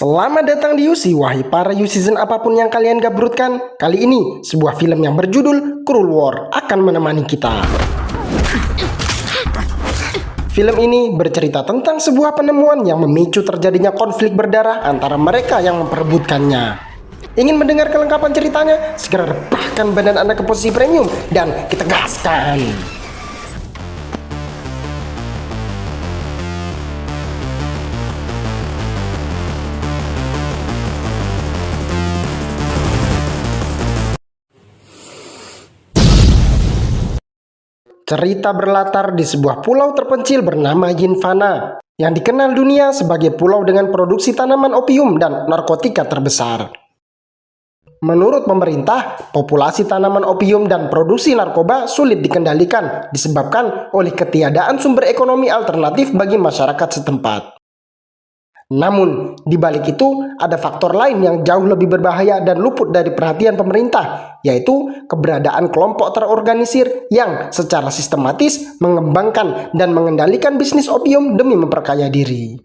Selamat datang di UC, wahai para UCzen apapun yang kalian gabrutkan. Kali ini, sebuah film yang berjudul Cruel War akan menemani kita. Film ini bercerita tentang sebuah penemuan yang memicu terjadinya konflik berdarah antara mereka yang memperebutkannya. Ingin mendengar kelengkapan ceritanya? Segera rebahkan badan Anda ke posisi premium dan kita gaskan. Cerita berlatar di sebuah pulau terpencil bernama Yinvana, yang dikenal dunia sebagai pulau dengan produksi tanaman opium dan narkotika terbesar. Menurut pemerintah, populasi tanaman opium dan produksi narkoba sulit dikendalikan disebabkan oleh ketiadaan sumber ekonomi alternatif bagi masyarakat setempat. Namun, di balik itu ada faktor lain yang jauh lebih berbahaya dan luput dari perhatian pemerintah, yaitu keberadaan kelompok terorganisir yang secara sistematis mengembangkan dan mengendalikan bisnis opium demi memperkaya diri.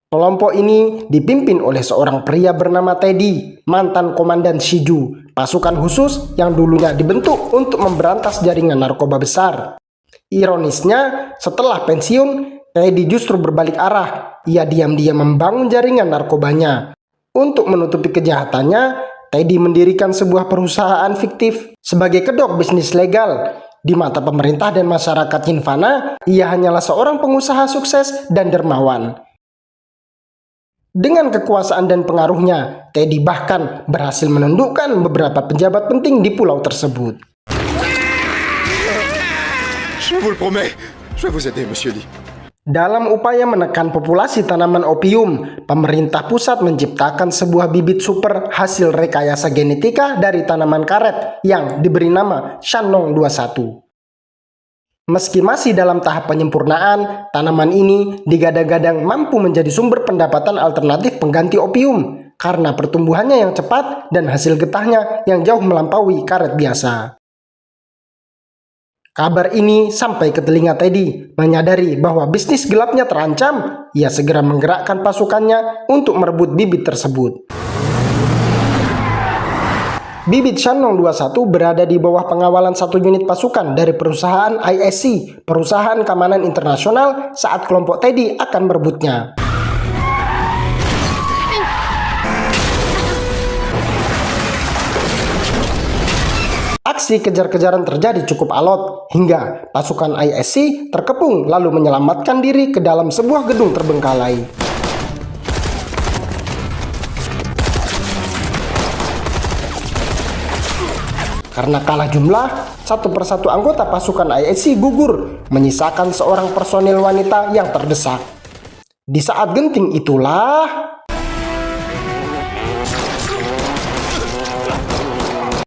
Kelompok ini dipimpin oleh seorang pria bernama Teddy, mantan komandan Shiju, pasukan khusus yang dulunya dibentuk untuk memberantas jaringan narkoba besar. Ironisnya, setelah pensiun, Teddy justru berbalik arah. Ia diam-diam membangun jaringan narkobanya. Untuk menutupi kejahatannya, Teddy mendirikan sebuah perusahaan fiktif sebagai kedok bisnis legal. Di mata pemerintah dan masyarakat Yinvana, ia hanyalah seorang pengusaha sukses dan dermawan. Dengan kekuasaan dan pengaruhnya, Teddy bahkan berhasil menundukkan beberapa pejabat penting di pulau tersebut. Je vous le promets, je vais vous aider, Monsieur Lee. Dalam upaya menekan populasi tanaman opium, pemerintah pusat menciptakan sebuah bibit super hasil rekayasa genetika dari tanaman karet yang diberi nama Shandong 21. Meski masih dalam tahap penyempurnaan, tanaman ini digadang-gadang mampu menjadi sumber pendapatan alternatif pengganti opium karena pertumbuhannya yang cepat dan hasil getahnya yang jauh melampaui karet biasa. Kabar ini sampai ke telinga Teddy. Menyadari bahwa bisnis gelapnya terancam, ia segera menggerakkan pasukannya untuk merebut bibit tersebut. Bibit Shandong 21 berada di bawah pengawalan satu unit pasukan dari perusahaan ISC, perusahaan keamanan internasional, saat kelompok Teddy akan merebutnya. Aksi kejar-kejaran terjadi cukup alot, hingga pasukan ISC terkepung lalu menyelamatkan diri ke dalam sebuah gedung terbengkalai. Karena kalah jumlah, satu persatu anggota pasukan ISC gugur, menyisakan seorang personil wanita yang terdesak. Di saat genting itulah,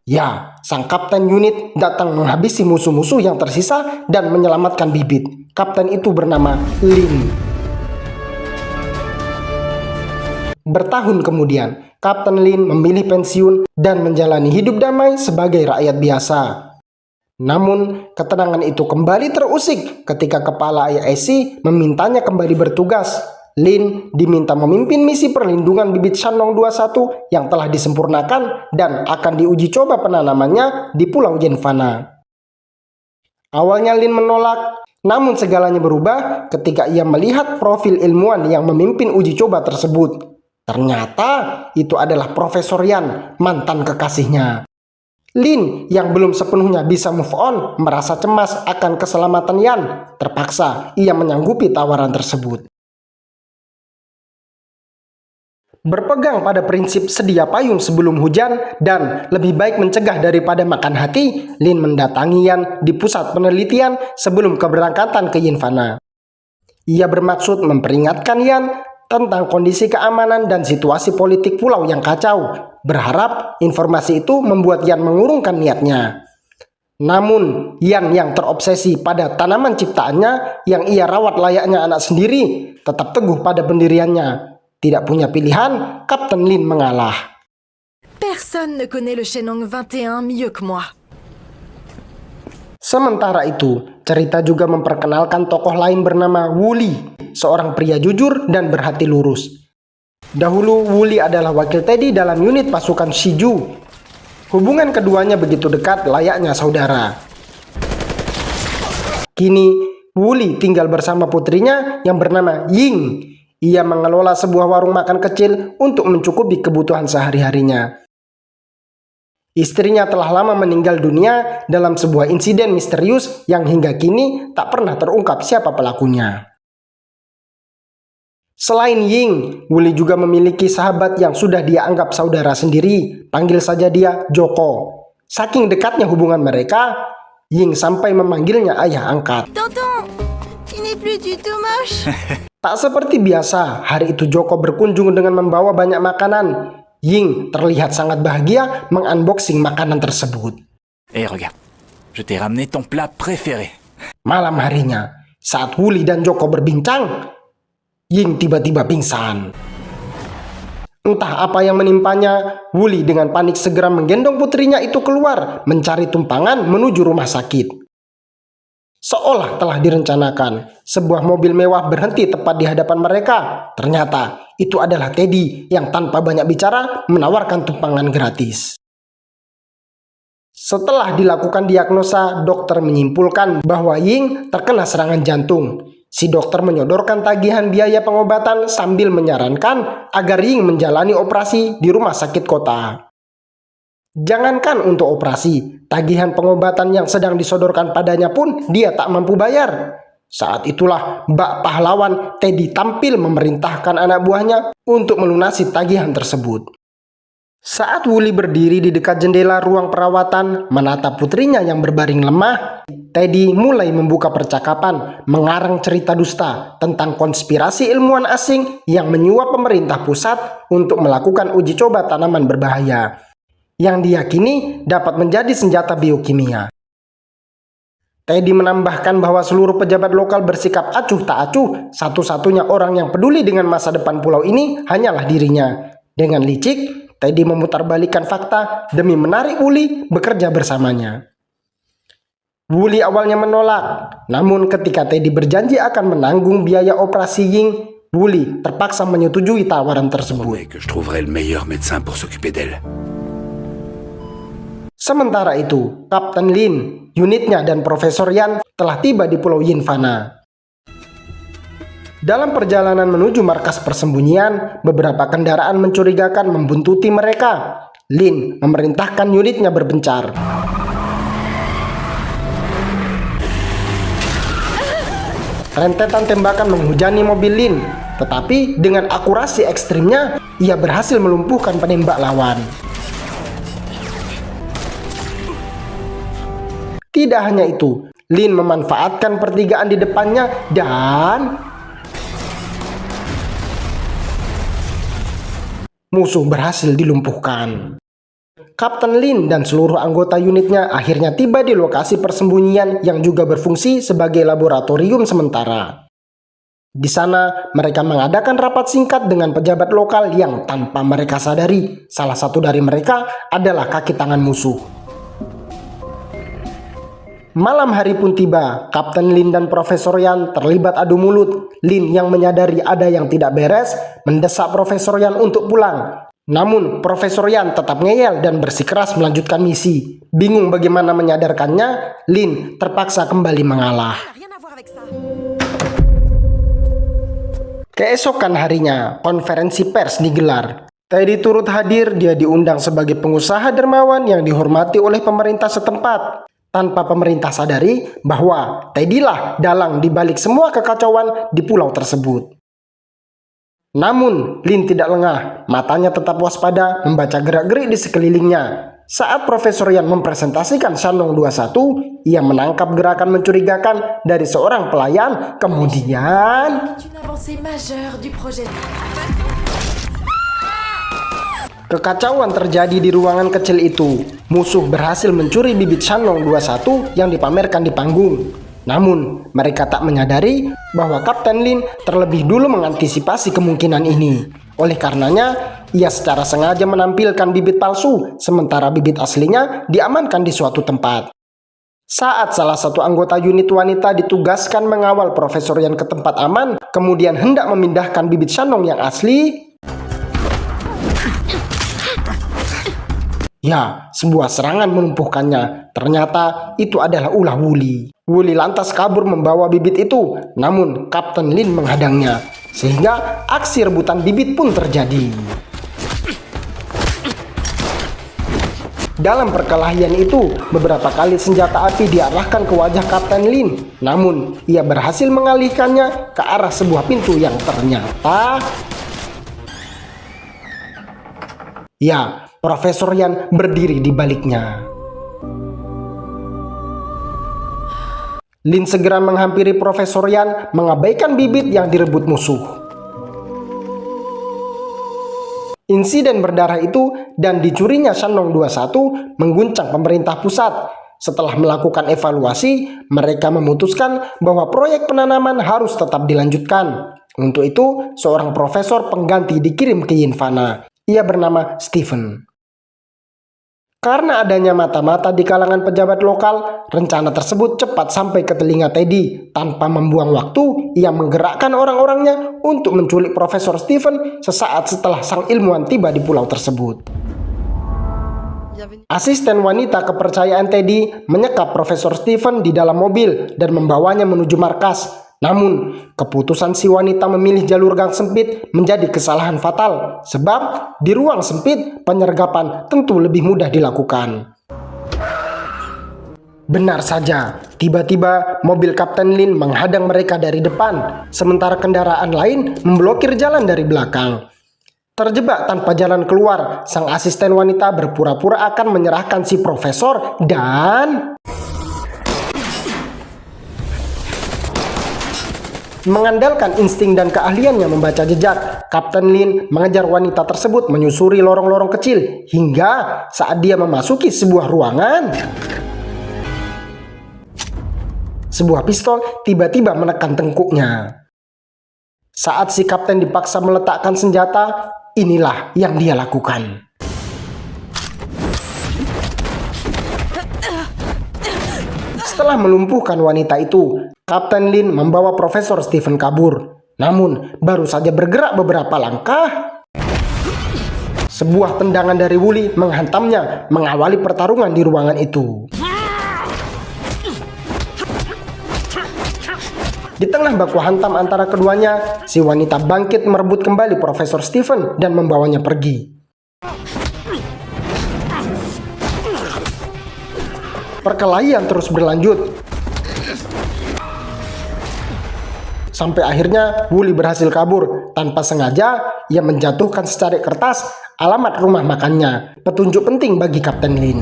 ya, sang kapten unit datang menghabisi musuh-musuh yang tersisa dan menyelamatkan bibit. Kapten itu bernama Lin. Bertahun kemudian, Kapten Lin memilih pensiun dan menjalani hidup damai sebagai rakyat biasa. Namun, ketenangan itu kembali terusik ketika kepala ISC memintanya kembali bertugas. Lin diminta memimpin misi perlindungan bibit Shandong 21 yang telah disempurnakan dan akan diuji coba penanamannya di Pulau Yinvana. Awalnya Lin menolak, namun segalanya berubah ketika ia melihat profil ilmuwan yang memimpin uji coba tersebut. Ternyata itu adalah Profesor Yan, mantan kekasihnya. Lin yang belum sepenuhnya bisa move on merasa cemas akan keselamatan Yan. Terpaksa ia menyanggupi tawaran tersebut. Berpegang pada prinsip sedia payung sebelum hujan dan lebih baik mencegah daripada makan hati, Lin mendatangi Yan di pusat penelitian sebelum keberangkatan ke Yinvana. Ia bermaksud memperingatkan Yan tentang kondisi keamanan dan situasi politik pulau yang kacau, berharap informasi itu membuat Yan mengurungkan niatnya. Namun, Yan yang terobsesi pada tanaman ciptaannya yang ia rawat layaknya anak sendiri, tetap teguh pada pendiriannya. Tidak punya pilihan, Kapten Lin mengalah. Personne ne connaît le Shandong 21 mieux que moi. Sementara itu, cerita juga memperkenalkan tokoh lain bernama Wu Li, seorang pria jujur dan berhati lurus. Dahulu Wooly adalah wakil Teddy dalam unit pasukan Shiju. Hubungan keduanya begitu dekat layaknya saudara. Kini Wooly tinggal bersama putrinya yang bernama Ying. Ia mengelola sebuah warung makan kecil untuk mencukupi kebutuhan sehari-harinya. Istrinya telah lama meninggal dunia dalam sebuah insiden misterius yang hingga kini tak pernah terungkap siapa pelakunya. Selain Ying, Wooly juga memiliki sahabat yang sudah dia anggap saudara sendiri. Panggil saja dia Joko. Saking dekatnya hubungan mereka, Ying sampai memanggilnya ayah angkat. Tonton, tu n'es plus du tout moche. Tak seperti biasa, hari itu Joko berkunjung dengan membawa banyak makanan. Ying terlihat sangat bahagia mengunboxing makanan tersebut. Regarde, je t'ai ramené ton plat préféré. Malam harinya, saat Wooly dan Joko berbincang, Ying tiba-tiba pingsan. Entah apa yang menimpanya, Wooly dengan panik segera menggendong putrinya itu keluar, mencari tumpangan menuju rumah sakit. Seolah telah direncanakan, sebuah mobil mewah berhenti tepat di hadapan mereka. Ternyata itu adalah Teddy yang tanpa banyak bicara menawarkan tumpangan gratis. Setelah dilakukan diagnosa, dokter menyimpulkan bahwa Ying terkena serangan jantung. Si dokter menyodorkan tagihan biaya pengobatan sambil menyarankan agar Ying menjalani operasi di rumah sakit kota. Jangankan untuk operasi, tagihan pengobatan yang sedang disodorkan padanya pun dia tak mampu bayar. Saat itulah Mbak Pahlawan Teddy tampil memerintahkan anak buahnya untuk melunasi tagihan tersebut. Saat Wooly berdiri di dekat jendela ruang perawatan menatap putrinya yang berbaring lemah, Teddy mulai membuka percakapan mengarang cerita dusta tentang konspirasi ilmuwan asing yang menyuap pemerintah pusat untuk melakukan uji coba tanaman berbahaya yang diyakini dapat menjadi senjata biokimia. Teddy menambahkan bahwa seluruh pejabat lokal bersikap acuh tak acuh, satu-satunya orang yang peduli dengan masa depan pulau ini hanyalah dirinya. Dengan licik, Teddy memutarbalikkan fakta demi menarik Wooly bekerja bersamanya. Wooly awalnya menolak, namun ketika Teddy berjanji akan menanggung biaya operasi Ying, Wooly terpaksa menyetujui tawaran tersebut. Que je trouverai le meilleur médecin pour s'occuper d'elle. Sementara itu, Kapten Lin, unitnya dan Profesor Yan telah tiba di Pulau Yinvana. Dalam perjalanan menuju markas persembunyian, beberapa kendaraan mencurigakan membuntuti mereka. Lin memerintahkan unitnya berpencar. Rentetan tembakan menghujani mobil Lin, tetapi dengan akurasi ekstrimnya, ia berhasil melumpuhkan penembak lawan. Tidak hanya itu, Lin memanfaatkan pertigaan di depannya dan musuh berhasil dilumpuhkan. Kapten Lin dan seluruh anggota unitnya akhirnya tiba di lokasi persembunyian yang juga berfungsi sebagai laboratorium sementara. Di sana, mereka mengadakan rapat singkat dengan pejabat lokal yang tanpa mereka sadari, salah satu dari mereka adalah kaki tangan musuh. Malam hari pun tiba, Kapten Lin dan Profesor Yan terlibat adu mulut. Lin yang menyadari ada yang tidak beres, mendesak Profesor Yan untuk pulang. Namun, Profesor Yan tetap ngeyel dan bersikeras melanjutkan misi. Bingung bagaimana menyadarkannya, Lin terpaksa kembali mengalah. Rien à voir avec ça. Keesokan harinya, konferensi pers digelar. Teddy turut hadir, dia diundang sebagai pengusaha dermawan yang dihormati oleh pemerintah setempat. Tanpa pemerintah sadari bahwa Teddy lah dalang di balik semua kekacauan di pulau tersebut. Namun, Lin tidak lengah, matanya tetap waspada membaca gerak-gerik di sekelilingnya. Saat Profesor Yan mempresentasikan Shandong 21, ia menangkap gerakan mencurigakan dari seorang pelayan, kemudian Une avancée majeure du projet. kekacauan terjadi di ruangan kecil itu. Musuh berhasil mencuri bibit Shandong 21 yang dipamerkan di panggung. Namun, mereka tak menyadari bahwa Kapten Lin terlebih dulu mengantisipasi kemungkinan ini. Oleh karenanya, ia secara sengaja menampilkan bibit palsu, sementara bibit aslinya diamankan di suatu tempat. Saat salah satu anggota unit wanita ditugaskan mengawal Profesor Yan ke tempat aman, kemudian hendak memindahkan bibit Shandong yang asli, Ya, sebuah serangan melumpuhkannya. Ternyata itu adalah ulah Wooly. Wooly lantas kabur membawa bibit itu, namun Kapten Lin menghadangnya, sehingga aksi rebutan bibit pun terjadi. Dalam perkelahian itu, beberapa kali senjata api diarahkan ke wajah Kapten Lin, namun ia berhasil mengalihkannya ke arah sebuah pintu yang ternyata... Ya, Profesor Yan berdiri di baliknya. Lin segera menghampiri Profesor Yan, mengabaikan bibit yang direbut musuh. Insiden berdarah itu dan dicurinya Shandong 21 mengguncang pemerintah pusat. Setelah melakukan evaluasi, mereka memutuskan bahwa proyek penanaman harus tetap dilanjutkan. Untuk itu, seorang profesor pengganti dikirim ke Yinvana. Ia bernama Stephen. Karena adanya mata-mata di kalangan pejabat lokal, rencana tersebut cepat sampai ke telinga Teddy. Tanpa membuang waktu, ia menggerakkan orang-orangnya untuk menculik Profesor Stephen sesaat setelah sang ilmuwan tiba di pulau tersebut. Asisten wanita kepercayaan Teddy menyekap Profesor Stephen di dalam mobil dan membawanya menuju markas. Namun, keputusan si wanita memilih jalur gang sempit menjadi kesalahan fatal, sebab di ruang sempit penyergapan tentu lebih mudah dilakukan. Benar saja, tiba-tiba mobil Kapten Lin menghadang mereka dari depan, sementara kendaraan lain memblokir jalan dari belakang. Terjebak tanpa jalan keluar, sang asisten wanita berpura-pura akan menyerahkan si profesor dan... Mengandalkan insting dan keahliannya membaca jejak, Kapten Lin mengejar wanita tersebut menyusuri lorong-lorong kecil hingga saat dia memasuki sebuah ruangan, sebuah pistol tiba-tiba menekan tengkuknya. Saat si kapten dipaksa meletakkan senjata, inilah yang dia lakukan. Setelah melumpuhkan wanita itu, Kapten Lin membawa Profesor Stephen kabur. Namun, baru saja bergerak beberapa langkah, sebuah tendangan dari Wooly menghantamnya, mengawali pertarungan di ruangan itu. Di tengah baku hantam antara keduanya, si wanita bangkit merebut kembali Profesor Stephen dan membawanya pergi. Perkelahian terus berlanjut. Sampai akhirnya Wooly berhasil kabur. Tanpa sengaja, ia menjatuhkan secari kertas alamat rumah makannya, petunjuk penting bagi Kapten Lin.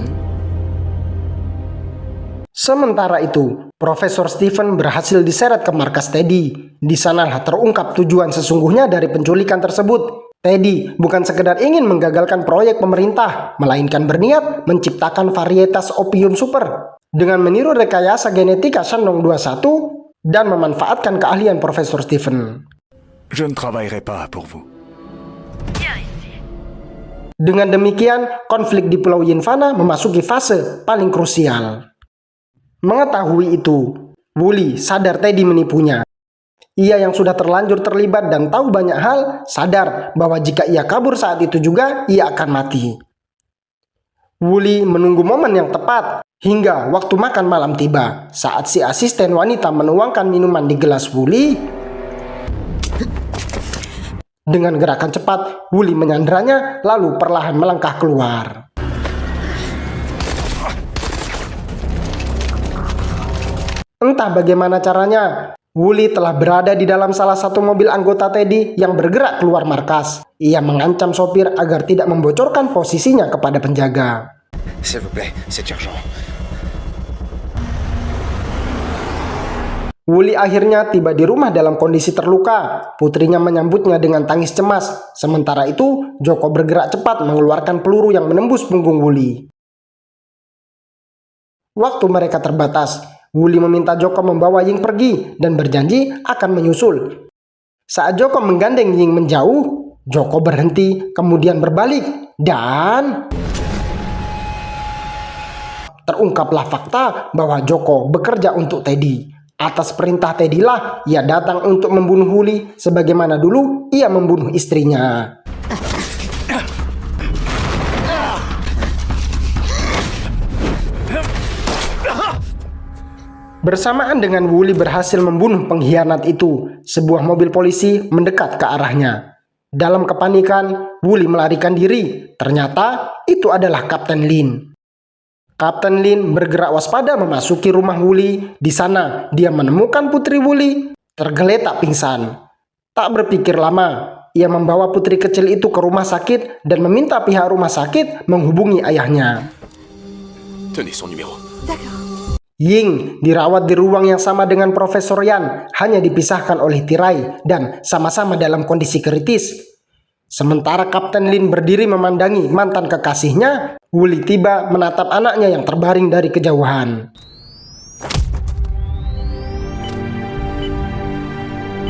Sementara itu, Profesor Stephen berhasil diseret ke markas Teddy. Di sanalah terungkap tujuan sesungguhnya dari penculikan tersebut. Teddy bukan sekedar ingin menggagalkan proyek pemerintah, melainkan berniat menciptakan varietas opium super dengan meniru rekayasa genetika Shandong 21 dan memanfaatkan keahlian Profesor Stephen. Je ne travaillerai pas pour vous. Dengan demikian, konflik di Pulau Yinvana memasuki fase paling krusial. Mengetahui itu, Wooly sadar Teddy menipunya. Ia yang sudah terlanjur terlibat dan tahu banyak hal, sadar bahwa jika ia kabur saat itu juga, ia akan mati. Wooly menunggu momen yang tepat, hingga waktu makan malam tiba. Saat si asisten wanita menuangkan minuman di gelas Wooly, dengan gerakan cepat, Wooly menyandranya, lalu perlahan melangkah keluar. Entah bagaimana caranya, Wooly telah berada di dalam salah satu mobil anggota Teddy yang bergerak keluar markas. Ia mengancam sopir agar tidak membocorkan posisinya kepada penjaga. S'il vous plaît, c'est urgent. Wooly akhirnya tiba di rumah dalam kondisi terluka. Putrinya menyambutnya dengan tangis cemas. Sementara itu, Joko bergerak cepat mengeluarkan peluru yang menembus punggung Wooly. Waktu mereka terbatas, Wooly meminta Joko membawa Ying pergi dan berjanji akan menyusul. Saat Joko menggandeng Ying menjauh, Joko berhenti kemudian berbalik dan terungkaplah fakta bahwa Joko bekerja untuk Teddy. Atas perintah Teddy lah ia datang untuk membunuh Wooly sebagaimana dulu ia membunuh istrinya. Bersamaan dengan Wooly berhasil membunuh pengkhianat itu, sebuah mobil polisi mendekat ke arahnya. Dalam kepanikan, Wooly melarikan diri. Ternyata itu adalah Kapten Lin. Kapten Lin bergerak waspada memasuki rumah Wooly. Di sana, dia menemukan putri Wooly tergeletak pingsan. Tak berpikir lama, ia membawa putri kecil itu ke rumah sakit dan meminta pihak rumah sakit menghubungi ayahnya. Tenez son numéro. D'accord. Ying dirawat di ruang yang sama dengan Profesor Yan, hanya dipisahkan oleh tirai dan sama-sama dalam kondisi kritis. Sementara Kapten Lin berdiri memandangi mantan kekasihnya, Wooly tiba menatap anaknya yang terbaring dari kejauhan.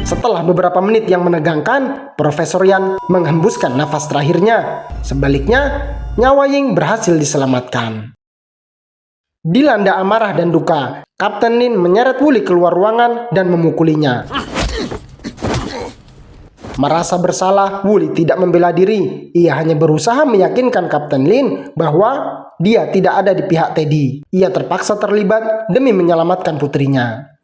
Setelah beberapa menit yang menegangkan, Profesor Yan menghembuskan nafas terakhirnya. Sebaliknya, nyawa Ying berhasil diselamatkan. Dilanda amarah dan duka, Kapten Lin menyeret Wooly keluar ruangan dan memukulinya. Merasa bersalah, Wooly tidak membela diri. Ia hanya berusaha meyakinkan Kapten Lin bahwa dia tidak ada di pihak Teddy. Ia terpaksa terlibat demi menyelamatkan putrinya.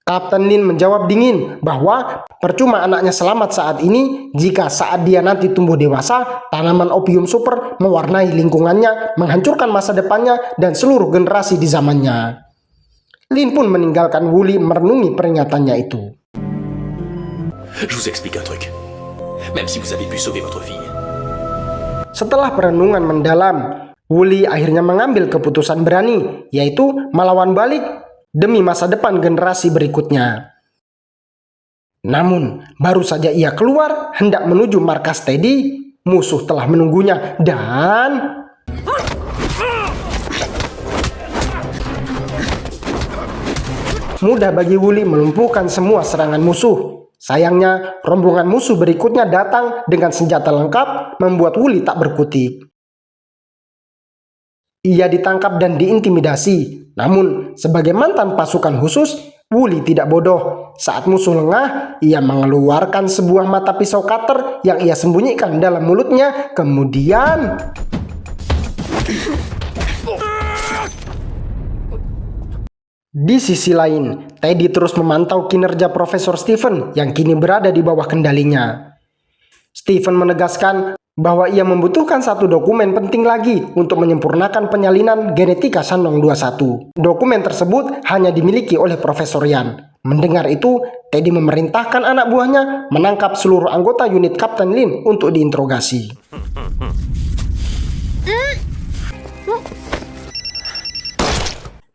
Kapten Lin menjawab dingin bahwa percuma anaknya selamat saat ini jika saat dia nanti tumbuh dewasa, tanaman opium super mewarnai lingkungannya, menghancurkan masa depannya dan seluruh generasi di zamannya. Lin pun meninggalkan Wooly merenungi peringatannya itu. Je vous explique un truc. Même si vous avez pu sauver votre fille. Setelah perenungan mendalam, Wooly akhirnya mengambil keputusan berani, yaitu melawan balik demi masa depan generasi berikutnya. Namun, baru saja ia keluar hendak menuju markas Teddy, musuh telah menunggunya dan... mudah bagi Wooly melumpuhkan semua serangan musuh. Sayangnya, rombongan musuh berikutnya datang dengan senjata lengkap, membuat Wooly tak berkutik. Ia ditangkap dan diintimidasi. Namun, sebagai mantan pasukan khusus, Wooly tidak bodoh. Saat musuh lengah, ia mengeluarkan sebuah mata pisau cutter yang ia sembunyikan dalam mulutnya. Kemudian... di sisi lain, Teddy terus memantau kinerja Profesor Stephen yang kini berada di bawah kendalinya. Stephen menegaskan bahwa ia membutuhkan satu dokumen penting lagi untuk menyempurnakan penyalinan genetika Shandong 21. Dokumen tersebut hanya dimiliki oleh Profesor Yan. Mendengar itu, Teddy memerintahkan anak buahnya menangkap seluruh anggota unit Kapten Lin untuk diinterogasi.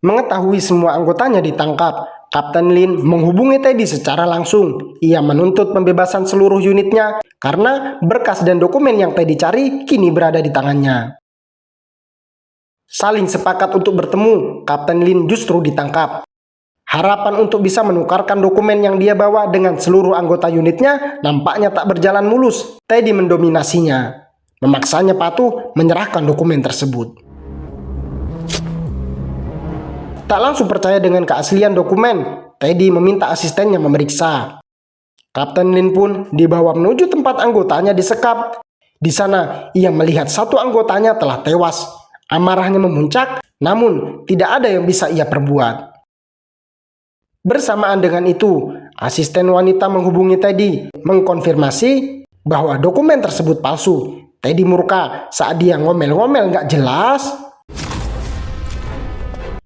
Mengetahui semua anggotanya ditangkap, Kapten Lin menghubungi Teddy secara langsung. Ia menuntut pembebasan seluruh unitnya karena berkas dan dokumen yang Teddy cari kini berada di tangannya. Saling sepakat untuk bertemu, Kapten Lin justru ditangkap. Harapan untuk bisa menukarkan dokumen yang dia bawa dengan seluruh anggota unitnya nampaknya tak berjalan mulus. Teddy mendominasinya, memaksanya patuh menyerahkan dokumen tersebut. Tak langsung percaya dengan keaslian dokumen, Teddy meminta asistennya memeriksa. Kapten Lin pun dibawa menuju tempat anggotanya disekap. Di sana, ia melihat satu anggotanya telah tewas. Amarahnya memuncak, namun tidak ada yang bisa ia perbuat. Bersamaan dengan itu, asisten wanita menghubungi Teddy, mengkonfirmasi bahwa dokumen tersebut palsu. Teddy murka saat dia ngomel-ngomel gak jelas.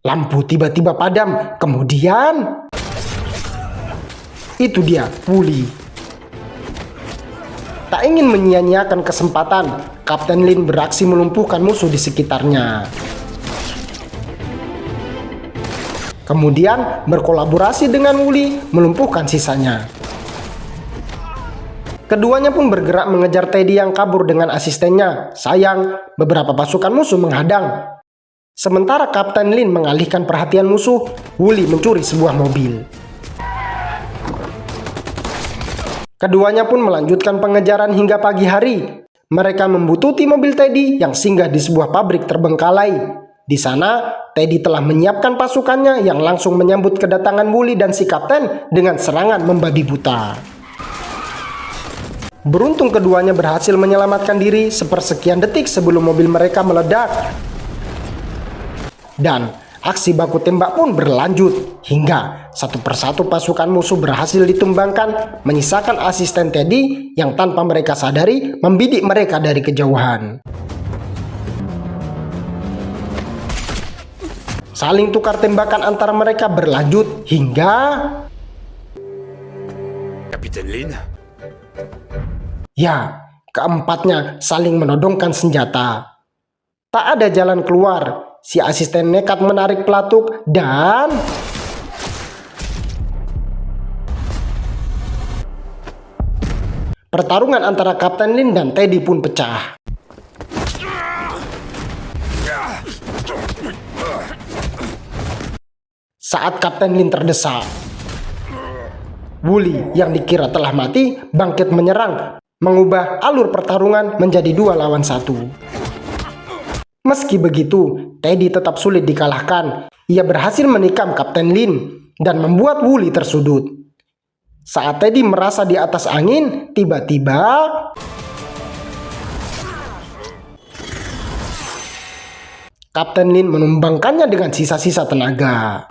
Lampu tiba-tiba padam, kemudian... itu dia, Wooly. Tak ingin menyia-nyiakan kesempatan, Kapten Lin beraksi melumpuhkan musuh di sekitarnya. Kemudian berkolaborasi dengan Wooly melumpuhkan sisanya. Keduanya pun bergerak mengejar Teddy yang kabur dengan asistennya. Sayang, beberapa pasukan musuh menghadang. Sementara Kapten Lin mengalihkan perhatian musuh, Wooly mencuri sebuah mobil. Keduanya pun melanjutkan pengejaran hingga pagi hari. Mereka membuntuti mobil Teddy yang singgah di sebuah pabrik terbengkalai. Di sana, Teddy telah menyiapkan pasukannya yang langsung menyambut kedatangan Wooly dan si Kapten dengan serangan membabi buta. Beruntung keduanya berhasil menyelamatkan diri sepersekian detik sebelum mobil mereka meledak. Dan Aksi baku tembak pun berlanjut hingga satu persatu pasukan musuh berhasil ditumbangkan, menyisakan asisten Teddy yang tanpa mereka sadari membidik mereka dari kejauhan. Saling tukar tembakan antara mereka berlanjut hingga Capitaine Lin? ya, keempatnya saling menodongkan senjata. Tak ada jalan keluar. Si asisten nekat menarik pelatuk dan pertarungan antara Kapten Lin dan Teddy pun pecah. Saat Kapten Lin terdesak, Wooly yang dikira telah mati bangkit menyerang, mengubah alur pertarungan menjadi 2 lawan 1. Meski begitu, Teddy tetap sulit dikalahkan. Ia berhasil menikam Kapten Lin dan membuat Wooly tersudut. Saat Teddy merasa di atas angin, tiba-tiba Kapten Lin menumbangkannya dengan sisa-sisa tenaga.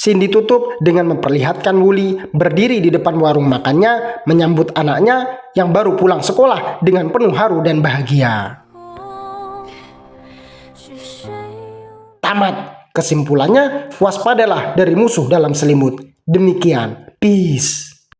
Scene ditutup dengan memperlihatkan Wooly berdiri di depan warung makannya menyambut anaknya yang baru pulang sekolah dengan penuh haru dan bahagia. Tamat. Kesimpulannya, waspadalah dari musuh dalam selimut. Demikian. Peace.